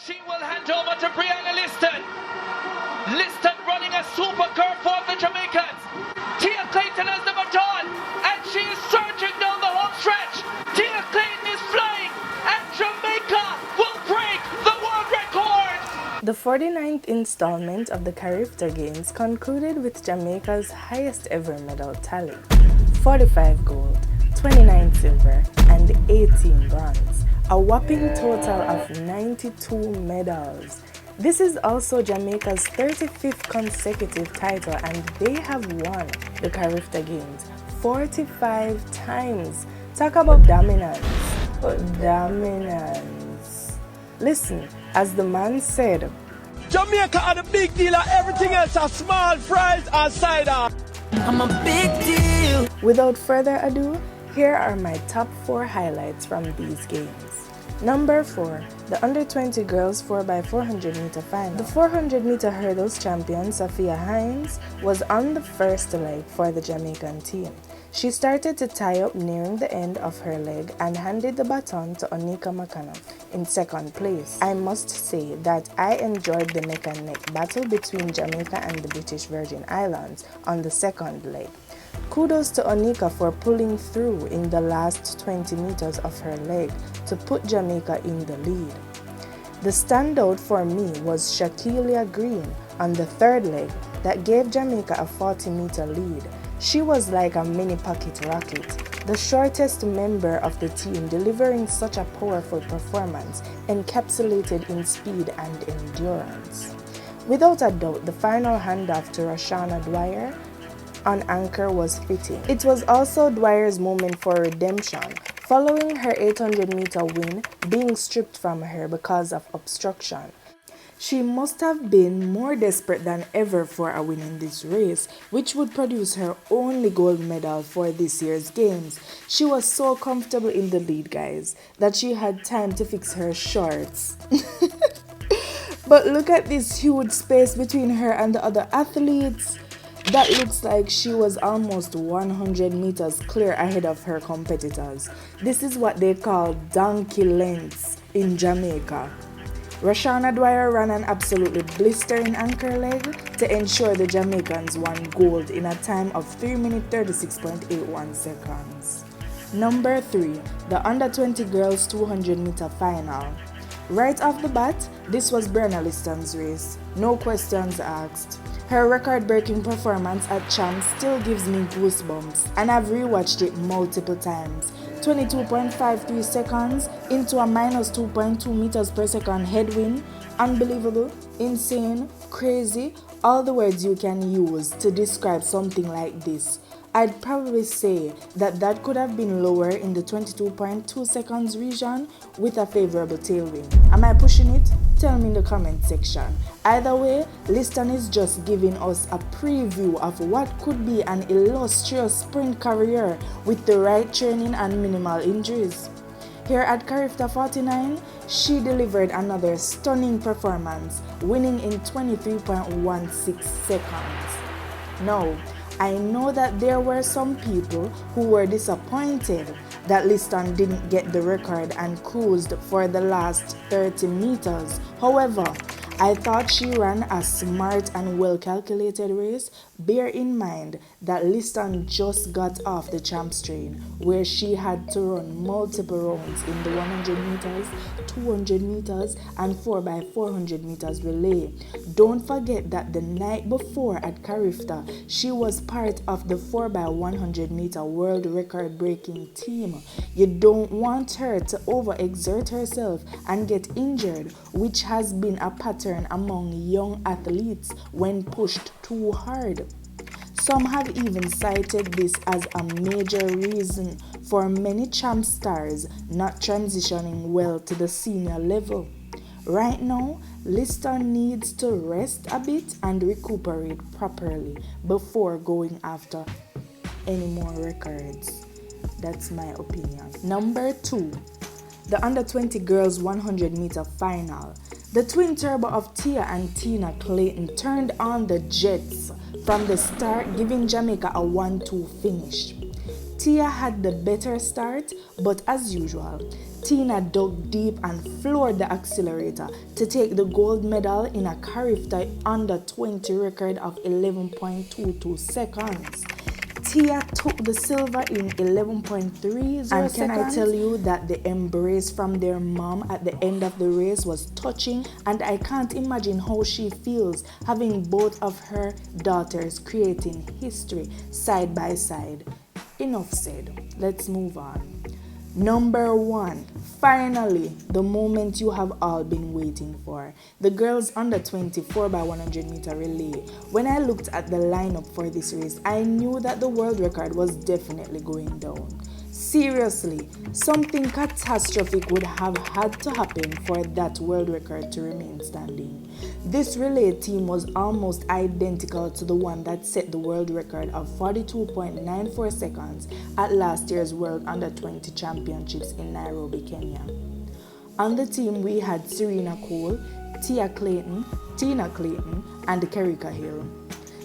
She will hand over to Brianna Lyston. Lyston running a super curve for the Jamaicans. Tia Clayton has the baton, and she is surging down the home stretch. Tia Clayton is flying, and Jamaica will break the world record. The 49th installment of the Carifta Games concluded with Jamaica's highest ever medal tally: 45 gold, 29 silver, and 18 bronze, a whopping total of 92 medals. This is also Jamaica's 35th consecutive title, and they have won the Carifta Games 45 times. Talk about dominance. Dominance. Listen, as the man said, Jamaica are the big deal and everything else are small fries and cider. I'm a big deal. Without further ado, here are my top 4 highlights from these games. Number 4, the under-20 girls 4x400 meter final. The 400 meter hurdles champion Safhia Hinds was on the first leg for the Jamaican team. She started to tie up nearing the end of her leg and handed the baton to Oneika McAnnuff in second place. I must say that I enjoyed the neck and neck battle between Jamaica and the British Virgin Islands on the second leg. Kudos to Oneika for pulling through in the last 20 meters of her leg to put Jamaica in the lead. The standout for me was Shackelia Green on the third leg that gave Jamaica a 40-meter lead. She was like a mini pocket rocket, the shortest member of the team, delivering such a powerful performance encapsulated in speed and endurance. Without a doubt, the final handoff to Roshana Dwyer on anchor was fitting. It was also Dwyer's moment for redemption, following her 800-meter win being stripped from her because of obstruction. She must have been more desperate than ever for a win in this race, which would produce her only gold medal for this year's games. She was so comfortable in the lead, guys, that she had time to fix her shorts. But look at this huge space between her and the other athletes. That looks like she was almost 100 meters clear ahead of her competitors. This is what they call donkey lengths in Jamaica. Roshana Dwyer ran an absolutely blistering anchor leg to ensure the Jamaicans won gold in a time of 3 minutes 36.81 seconds. Number 3, the under-20 girls 200-meter final. Right off the bat, this was Brianna Lyston's race. No questions asked. Her record-breaking performance at Champs still gives me goosebumps, and I've rewatched it multiple times. 22.53 seconds into a minus 2.2 meters per second headwind. Unbelievable, insane, crazy, all the words you can use to describe something like this. I'd probably say that could have been lower in the 22.2 seconds region with a favourable tailwind. Am I pushing it? Tell me in the comment section. Either way, Lyston is just giving us a preview of what could be an illustrious sprint career with the right training and minimal injuries. Here at Carifta 49, she delivered another stunning performance, winning in 23.16 seconds. Now, I know that there were some people who were disappointed that Lyston didn't get the record and cruised for the last 30 meters. However, I thought she ran a smart and well-calculated race. Bear in mind that Lyston just got off the Champs train, where she had to run multiple rounds in the 100 meters, 200 meters, and 4x400 meters relay. Don't forget that the night before at Carifta, she was part of the 4x100 meter world record-breaking team. You don't want her to overexert herself and get injured, which has been a pattern among young athletes when pushed too hard. Some have even cited this as a major reason for many champ stars not transitioning well to the senior level. Right now, Lyston needs to rest a bit and recuperate properly before going after any more records. That's my opinion. Number 2, the under-20 girls 100 meter final. The twin turbo of Tia and Tina Clayton turned on the jets from the start, giving Jamaica a 1-2 finish. Tia had the better start, but as usual, Tina dug deep and floored the accelerator to take the gold medal in a Carifta under 20 record of 11.22 seconds. Tia took the silver in 11.30 seconds. And can I tell you that the embrace from their mom at the end of the race was touching, and I can't imagine how she feels having both of her daughters creating history side by side. Enough said, let's move on. Number 1, finally, the moment you have all been waiting for. The girls under 24 by 100 meter relay. When I looked at the lineup for this race, I knew that the world record was definitely going down. Seriously, something catastrophic would have had to happen for that world record to remain standing. This relay team was almost identical to the one that set the world record of 42.94 seconds at last year's World Under-20 Championships in Nairobi, Kenya. On the team, we had Serena Cole, Tina Clayton, and Carifta Hill.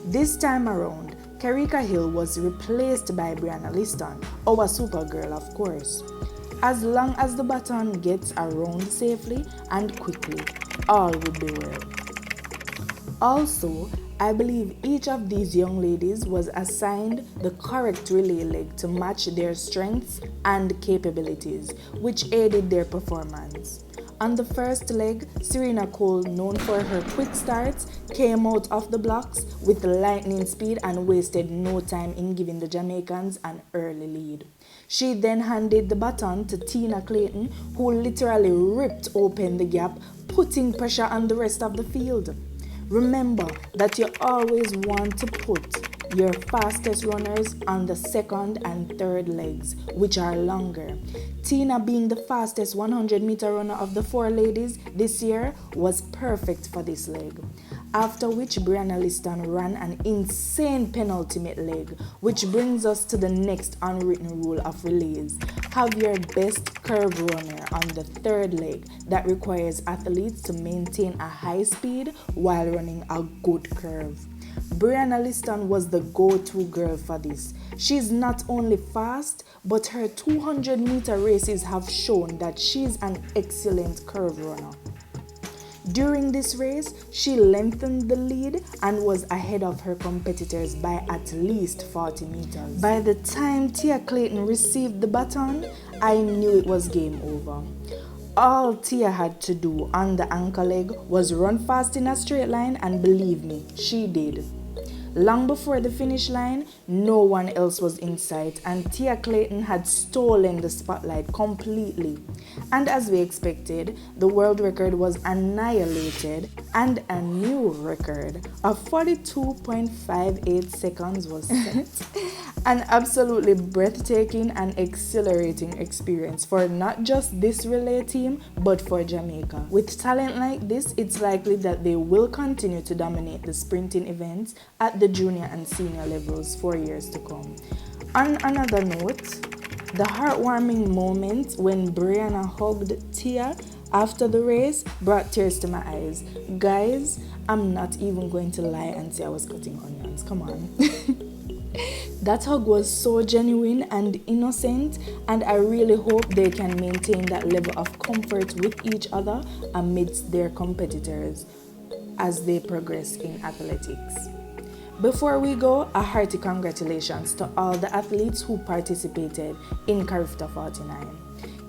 This time around, Carifta Hill was replaced by Brianna Lsyton, our Supergirl, of course. As long as the baton gets around safely and quickly, all would be well. Also, I believe each of these young ladies was assigned the correct relay leg to match their strengths and capabilities, which aided their performance. On the first leg, Serena Cole, known for her quick starts, came out of the blocks with lightning speed and wasted no time in giving the Jamaicans an early lead. She then handed the baton to Tina Clayton, who literally ripped open the gap, putting pressure on the rest of the field. Remember that you always want to put your fastest runners on the second and third legs, which are longer. Tina, being the fastest 100-meter runner of the 4 ladies this year, was perfect for this leg. After which Brianna Lyston ran an insane penultimate leg, which brings us to the next unwritten rule of relays. Have your best curve runner on the third leg. That requires athletes to maintain a high speed while running a good curve. Brianna Lyston was the go-to girl for this. She's not only fast, but her 200-meter races have shown that she's an excellent curve runner. During this race, she lengthened the lead and was ahead of her competitors by at least 40 meters. By the time Tia Clayton received the baton, I knew it was game over. All Tia had to do on the anchor leg was run fast in a straight line, and believe me, she did. Long before the finish line, no one else was in sight, and Tia Clayton had stolen the spotlight completely. And as we expected, the world record was annihilated, and a new record of 42.58 seconds was set. An absolutely breathtaking and exhilarating experience for not just this relay team, but for Jamaica. With talent like this, it's likely that they will continue to dominate the sprinting events at the junior and senior levels for years to come. On another note, the heartwarming moment when Brianna hugged Tia after the race brought tears to my eyes. Guys, I'm not even going to lie and say I was cutting onions. Come on. That hug was so genuine and innocent, and I really hope they can maintain that level of comfort with each other amidst their competitors as they progress in athletics. Before we go, a hearty congratulations to all the athletes who participated in Carifta 49.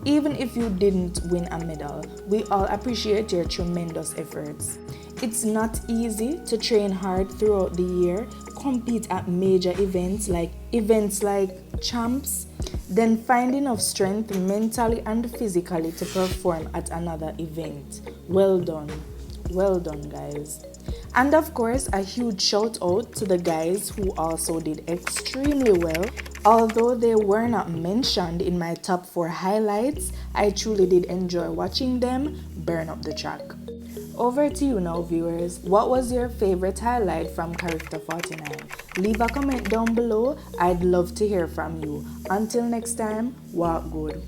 Even if you didn't win a medal, we all appreciate your tremendous efforts. It's not easy to train hard throughout the year, compete at major events like champs, then find enough strength mentally and physically to perform at another event. Well done guys. And of course, a huge shout out to the guys who also did extremely well. Although they were not mentioned in my top 4 highlights, I truly did enjoy watching them burn up the track. Over to you now, viewers. What was your favorite highlight from Carifta 49? Leave a comment down below. I'd love to hear from you. Until next time, walk good.